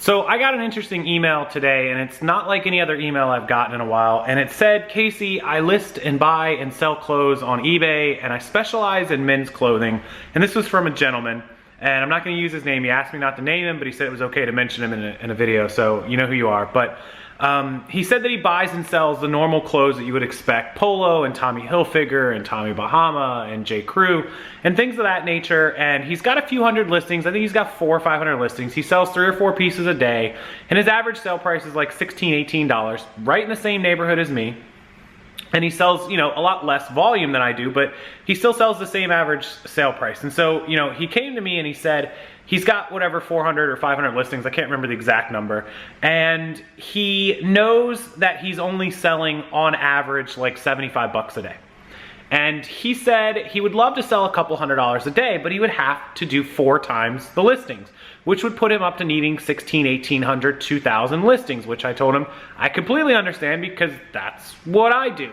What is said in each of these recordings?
So I got an interesting email today, and it's not like any other email I've gotten in a while, and it said, Casey, I list and buy and sell clothes on eBay, and I specialize in men's clothing. And this was from a gentleman, and I'm not gonna use his name. He asked me not to name him, but he said it was okay to mention him in a video, so you know who you are. But he said that he buys and sells the normal clothes that you would expect, Polo and Tommy Hilfiger and Tommy Bahama and J. Crew and things of that nature. And he's got a few hundred listings. I think he's got 400 or 500 listings. He sells 3 or 4 pieces a day, and his average sale price is like $16, $18, right in the same neighborhood as me. And he sells, you know, a lot less volume than I do, but he still sells the same average sale price. And so, you know, he came to me and he said, he's got whatever 400 or 500 listings, I can't remember the exact number, and he knows that he's only selling on average like 75 bucks a day. And he said he would love to sell a couple $100s a day, but he would have to do 4 times the listings, which would put him up to needing 1,600, 1,800, 2,000 listings, which I told him I completely understand because that's what I do.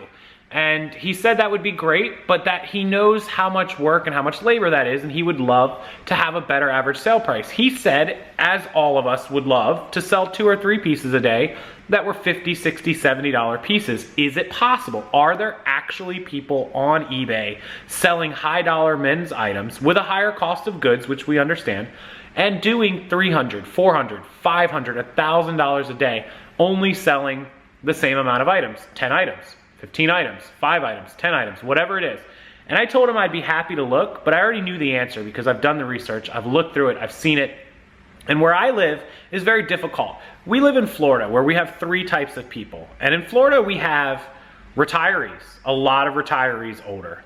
And he said that would be great, but that he knows how much work and how much labor that is, and he would love to have a better average sale price. He said, as all of us would love, to sell 2 or 3 pieces a day that were $50, $60, $70 pieces. Is it possible? Are there actually people on eBay selling high dollar men's items with a higher cost of goods, which we understand, and doing $300, $400, $500, $1,000 a day, only selling the same amount of items, 10 items? 15 items, 5 items, 10 items, whatever it is. And I told him I'd be happy to look, but I already knew the answer because I've done the research, I've looked through it, I've seen it. And where I live is very difficult. We live in Florida where we have 3 types of people. And in Florida we have retirees, a lot of retirees older.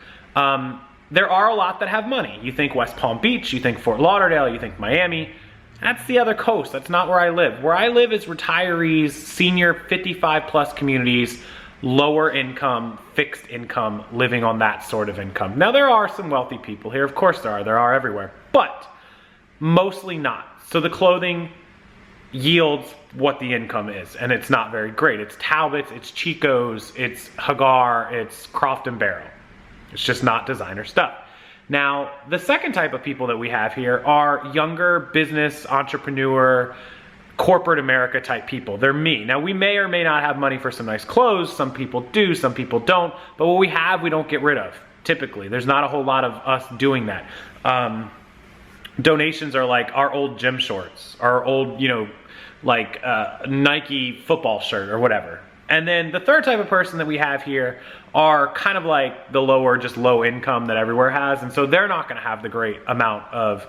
There are a lot that have money. You think West Palm Beach, you think Fort Lauderdale, you think Miami. That's the other coast, that's not where I live. Where I live is retirees, senior 55 plus communities, lower income, fixed income, living on that sort of income. Now there are some wealthy people here, of course there are everywhere, but mostly not. So the clothing yields what the income is, and it's not very great. It's Talbots, it's Chico's, it's Hagar, it's Croft & Barrel. It's just not designer stuff. Now, the second type of people that we have here are younger business, entrepreneur, corporate America type people. They're me. Now we may or may not have money for some nice clothes. Some people do, some people don't. But what we have, we don't get rid of. Typically, there's not a whole lot of us doing that. Donations are like our old gym shorts, our old, you know, like Nike football shirt or whatever. And then the third type of person that we have here are kind of like the lower, just low income that everywhere has. And so they're not going to have the great amount of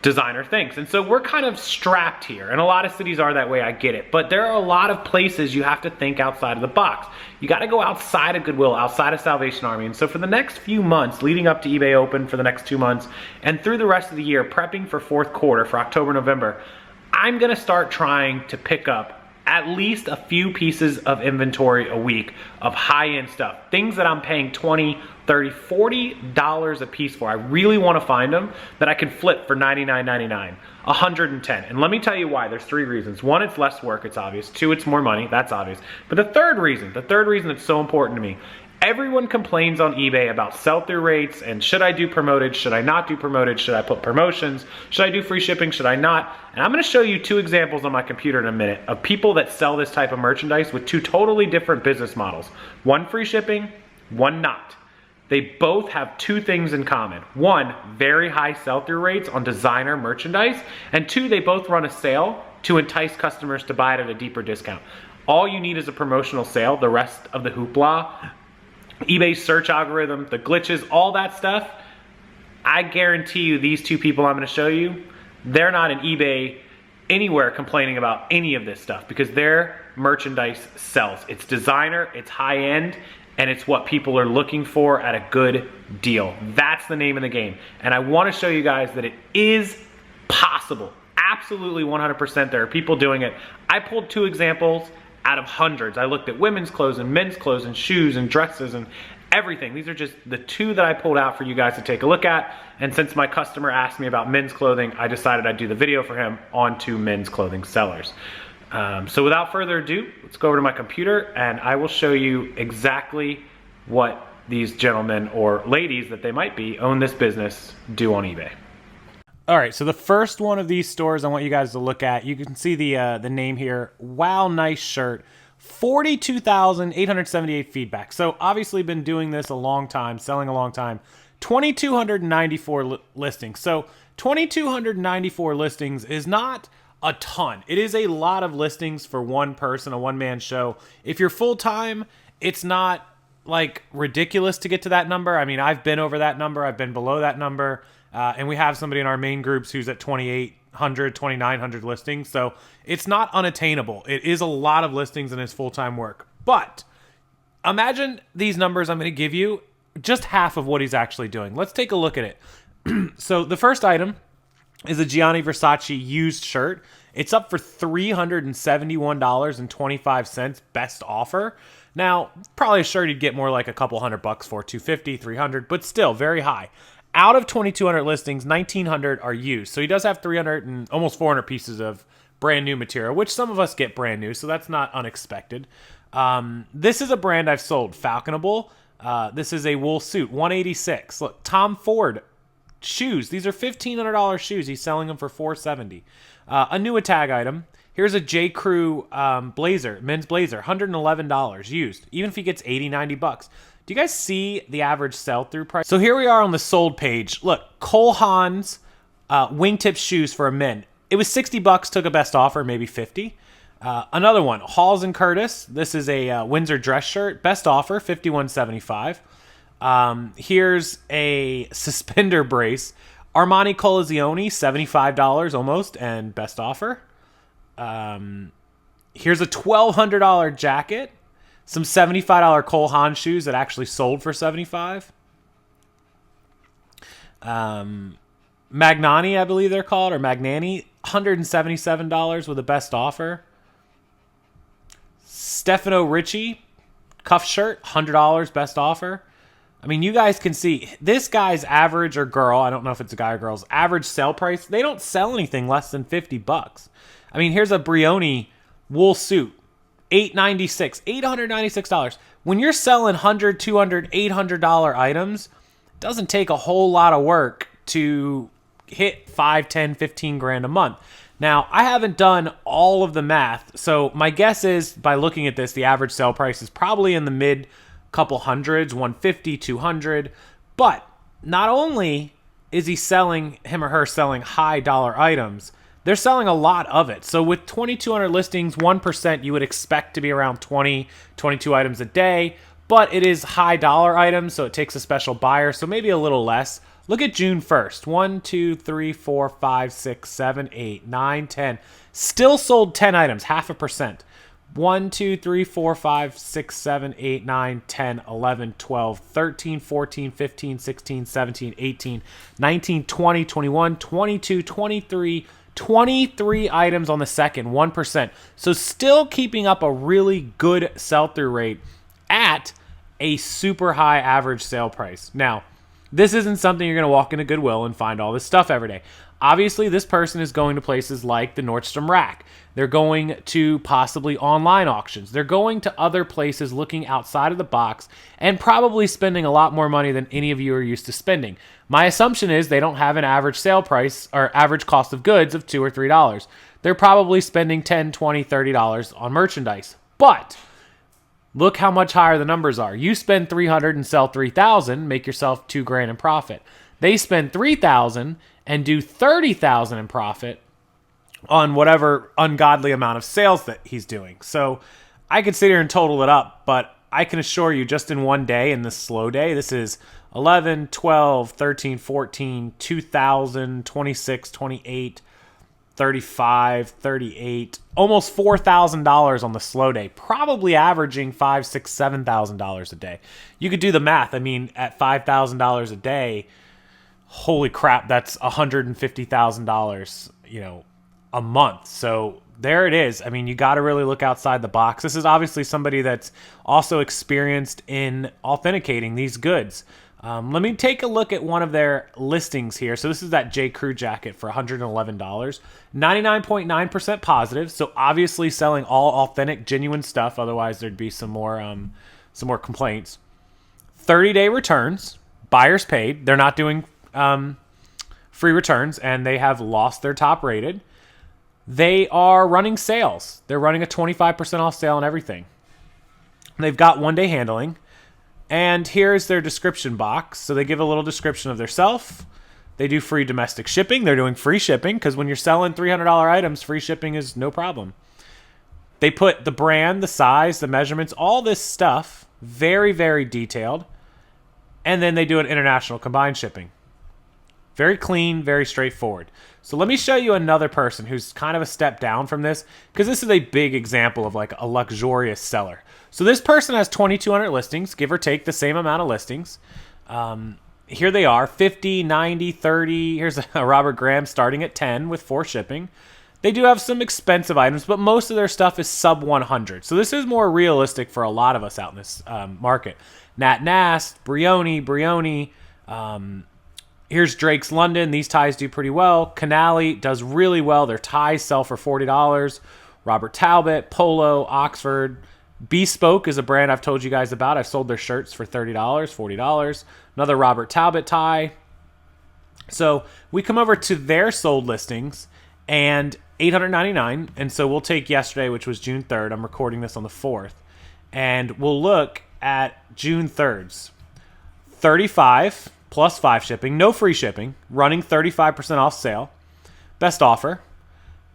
designer things. And so we're kind of strapped here, and a lot of cities are that way, I get it, but there are a lot of places you have to think outside of the box. You got to go outside of Goodwill, outside of Salvation Army. And so for the next few months leading up to eBay Open, for the next 2 months and through the rest of the year, prepping for 4th quarter, for October, November, I'm gonna start trying to pick up at least a few pieces of inventory a week of high-end stuff, things that I'm paying $20, $30, $40 a piece for. I really want to find them that I can flip for $99.99, $110. And let me tell you why. There's 3 reasons. 1, it's less work, it's obvious. 2, it's more money, that's obvious. But the third reason that's so important to me, everyone complains on eBay about sell-through rates and should I do promoted, should I not do promoted, should I put promotions, should I do free shipping, should I not? And I'm going to show you 2 examples on my computer in a minute of people that sell this type of merchandise with 2 totally different business models. 1 free shipping, 1 not. They both have 2 things in common. 1, very high sell-through rates on designer merchandise, and 2, they both run a sale to entice customers to buy it at a deeper discount. All you need is a promotional sale. The rest of the hoopla, eBay's search algorithm, the glitches, all that stuff, I guarantee you these 2 people I'm going to show you, they're not in eBay anywhere complaining about any of this stuff because their merchandise sells. It's designer, it's high-end, and it's what people are looking for at a good deal. That's the name of the game. And I want to show you guys that it is possible. Absolutely 100% there are people doing it. I pulled 2 examples out of hundreds. I looked at women's clothes and men's clothes and shoes and dresses and everything. These are just the 2 that I pulled out for you guys to take a look at. And since my customer asked me about men's clothing, I decided I'd do the video for him on 2 men's clothing sellers. So without further ado, let's go over to my computer and I will show you exactly what these gentlemen or ladies that they might be own this business do on eBay. All right, so the first one of these stores I want you guys to look at, you can see the name here. Wow, nice shirt. 42,878 feedback. So obviously been doing this a long time, selling a long time. 2,294 listings. So 2,294 listings is not a ton. It is a lot of listings for one person, a one-man show. If you're full-time, it's not like ridiculous to get to that number. I mean, I've been over that number. I've been below that number. And we have somebody in our main groups who's at 2,800, 2,900 listings. So it's not unattainable. It is a lot of listings and it's full-time work. But imagine these numbers I'm going to give you, just half of what he's actually doing. Let's take a look at it. So the first item is a Gianni Versace used shirt. It's up for $371.25, best offer. Now, probably a shirt you'd get more like a couple $100 for, $250, $300, but still very high. Out of 2,200 listings, 1,900 are used. So he does have 300 and almost 400 pieces of brand new material, which some of us get brand new, so that's not unexpected. This is a brand I've sold, Falconable. This is a wool suit, $186. Look, Tom Ford shoes. These are $1,500 shoes. He's selling them for $470. A new tag item. Here's a J. Crew blazer, men's blazer, $111 used. Even if he gets 80, 90 bucks. Do you guys see the average sell-through price? So here we are on the sold page. Look, Cole Haan's wingtip shoes for a men. It was 60 bucks, took a best offer, maybe 50. Another one, Halls and Curtis. This is a Windsor dress shirt. Best offer, $51.75. Here's a suspender brace. Armani Colazione, $75 almost, and best offer. Here's a $1,200 jacket. Some $75 Cole Haan shoes that actually sold for $75. Magnani, I believe they're called, or Magnani, $177 with a best offer. Stefano Ricci, cuff shirt, $100 best offer. I mean, you guys can see this guy's average, or girl, I don't know if it's a guy or girl's, average sell price. They don't sell anything less than 50 bucks. I mean, here's a Brioni wool suit, $896. When you're selling $100, $200, $800 items, it doesn't take a whole lot of work to hit 5, 10, 15 grand a month. Now, I haven't done all of the math, so my guess is by looking at this, the average sell price is probably in the mid couple hundreds, 150, 200. But not only is he selling, him or her selling high dollar items, they're selling a lot of it. So with 2,200 listings, 1%, you would expect to be around 20, 22 items a day. But it is high dollar items, so it takes a special buyer, so maybe a little less. Look at June 1st. 1, 2, 3, 4, 5, 6, 7, 8, 9, 10. Still sold 10 items, 0.5%. 1, 2, 3, 4, 5, 6, 7, 8, 9, 10, 11, 12, 13, 14, 15, 16, 17, 18, 19, 20, 21, 22, 23, 23 items on the second, 1%. So still keeping up a really good sell-through rate at a super high average sale price. Now, this isn't something you're going to walk into Goodwill and find all this stuff every day. Obviously, this person is going to places like the Nordstrom Rack. They're going to possibly online auctions. They're going to other places looking outside of the box and probably spending a lot more money than any of you are used to spending. My assumption is they don't have an average sale price or average cost of goods of $2 or $3. They're probably spending $10, $20, $30 on merchandise. But look how much higher the numbers are. You spend $300 and sell $3,000, make yourself $2,000 in profit. They spend $3,000 and do $30,000 in profit on whatever ungodly amount of sales that he's doing. So I could sit here and total it up, but I can assure you just in one day, in this slow day, this is 11, 12, 13, 14, 2,000, 26, 28, 35, 38, almost $4,000 on the slow day, probably averaging $5,000, $6,000, $7,000 a day. You could do the math. I mean, at $5,000 a day, holy crap, that's $150,000, a month. So there it is. I mean, you got to really look outside the box. This is obviously somebody that's also experienced in authenticating these goods. Let me take a look at one of their listings here. So this is that J. Crew jacket for $111. 99.9% positive. So obviously selling all authentic, genuine stuff. Otherwise, there'd be some more complaints. 30-day returns. Buyers paid. They're not doing free returns, and they have lost their top rated. They are running sales. They're running a 25% off sale on everything. They've got one-day handling. And here's their description box. So they give a little description of their self. They do free domestic shipping. They're doing free shipping because when you're selling $300 items, free shipping is no problem. They put the brand, the size, the measurements, all this stuff, very, very detailed. And then they do an international combined shipping. Very clean, very straightforward. So let me show you another person who's kind of a step down from this, because this is a big example of like a luxurious seller. So this person has 2,200 listings, give or take the same amount of listings. Here they are, 50, 90, 30. Here's a Robert Graham starting at 10 with 4 shipping. They do have some expensive items, but most of their stuff is sub 100. So this is more realistic for a lot of us out in this market. Nat Nast, Brioni. Here's Drake's London. These ties do pretty well. Canali does really well. Their ties sell for $40. Robert Talbot, Polo, Oxford. Bespoke is a brand I've told you guys about. I've sold their shirts for $30, $40. Another Robert Talbot tie. So we come over to their sold listings and $899. And so we'll take yesterday, which was June 3rd. I'm recording this on the 4th. And we'll look at June 3rd's. 35 plus 5 shipping, no free shipping, running 35% off sale. Best offer.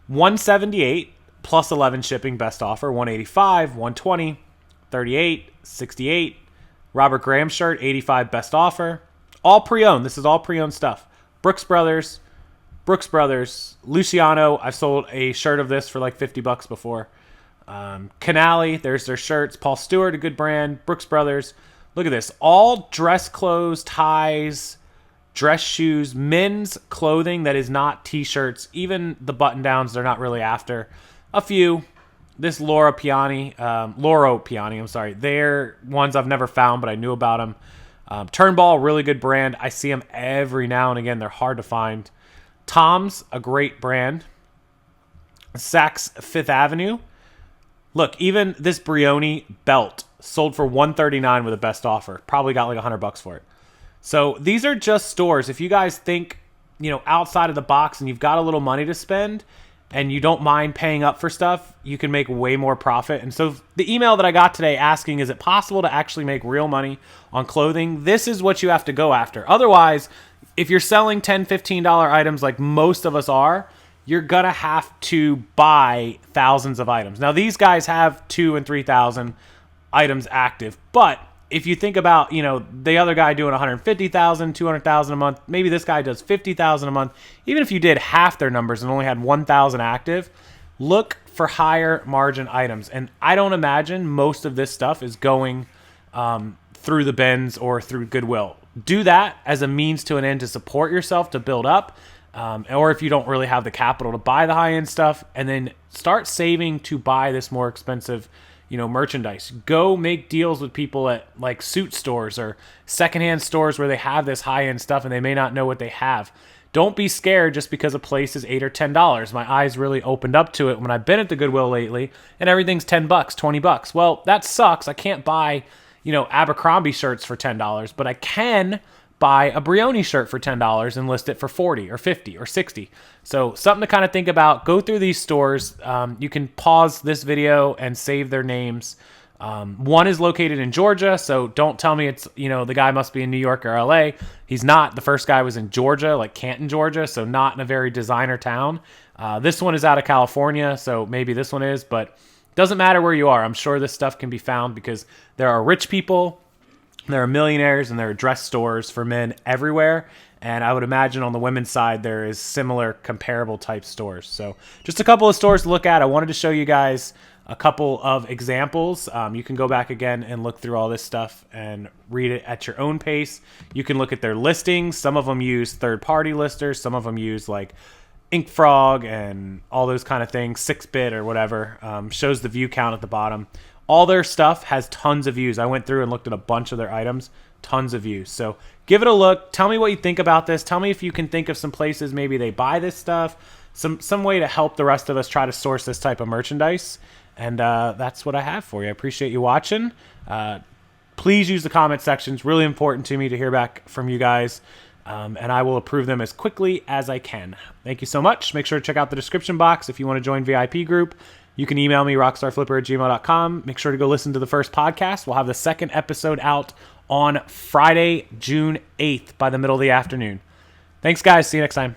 178 plus 11 shipping, best offer. 185, 120, 38, 68. Robert Graham shirt, 85, best offer. All pre-owned. This is all pre-owned stuff. Brooks Brothers. Luciano, I've sold a shirt of this for like $50 before. Canali, there's their shirts. Paul Stewart, a good brand. Brooks Brothers. Look at this. All dress clothes, ties, dress shoes, men's clothing that is not t-shirts. Even the button-downs, they're not really after. A few. This Loro Piani, I'm sorry. They're ones I've never found, but I knew about them. Turnball, really good brand. I see them every now and again. They're hard to find. Tom's, a great brand. Saks Fifth Avenue. Look, even this Brioni belt sold for $139 with a best offer. Probably got like $100 for it. So these are just stores. If you guys think, outside of the box and you've got a little money to spend and you don't mind paying up for stuff, you can make way more profit. And so the email that I got today asking, is it possible to actually make real money on clothing? This is what you have to go after. Otherwise, if you're selling $10, $15 items like most of us are, you're going to have to buy thousands of items. Now, these guys have 2,000 and 3,000 items active. But if you think about, the other guy doing 150,000, 200,000 a month, maybe this guy does 50,000 a month. Even if you did half their numbers and only had 1,000 active, look for higher margin items. And I don't imagine most of this stuff is going through the bins or through Goodwill. Do that as a means to an end to support yourself, to build up. Or if you don't really have the capital to buy the high-end stuff, and then start saving to buy this more expensive, merchandise. Go make deals with people at like suit stores or secondhand stores where they have this high-end stuff and they may not know what they have. Don't be scared just because a place is $8 or $10. My eyes really opened up to it when I've been at the Goodwill lately, and everything's $10, $20. Well, that sucks. I can't buy, Abercrombie shirts for $10, but I can buy a Brioni shirt for $10 and list it for $40 or $50 or $60. So something to kind of think about. Go through these stores. You can pause this video and save their names. One is located in Georgia, so don't tell me it's, the guy must be in New York or LA. He's not. The first guy was in Georgia, like Canton, Georgia, so not in a very designer town. This one is out of California, so maybe this one is, but doesn't matter where you are. I'm sure this stuff can be found because there are rich people, there are millionaires, and there are dress stores for men everywhere. And I would imagine on the women's side, there is similar comparable type stores. So just a couple of stores to look at. I wanted to show you guys a couple of examples. You can go back again and look through all this stuff and read it at your own pace. You can look at their listings. Some of them use third-party listers. Some of them use like Ink Frog and all those kind of things, 6-bit or whatever. Shows the view count at the bottom. All their stuff has tons of views. I went through and looked at a bunch of their items, tons of views. So give it a look. Tell me what you think about this. Tell me if you can think of some places maybe they buy this stuff, some way to help the rest of us try to source this type of merchandise. And that's what I have for you. I appreciate you watching. Please use the comment section. It's really important to me to hear back from you guys. and I will approve them as quickly as I can. Thank you so much. Make sure to check out the description box if you want to join VIP group. You can email me, rockstarflipper@gmail.com. Make sure to go listen to the first podcast. We'll have the second episode out on Friday, June 8th by the middle of the afternoon. Thanks, guys. See you next time.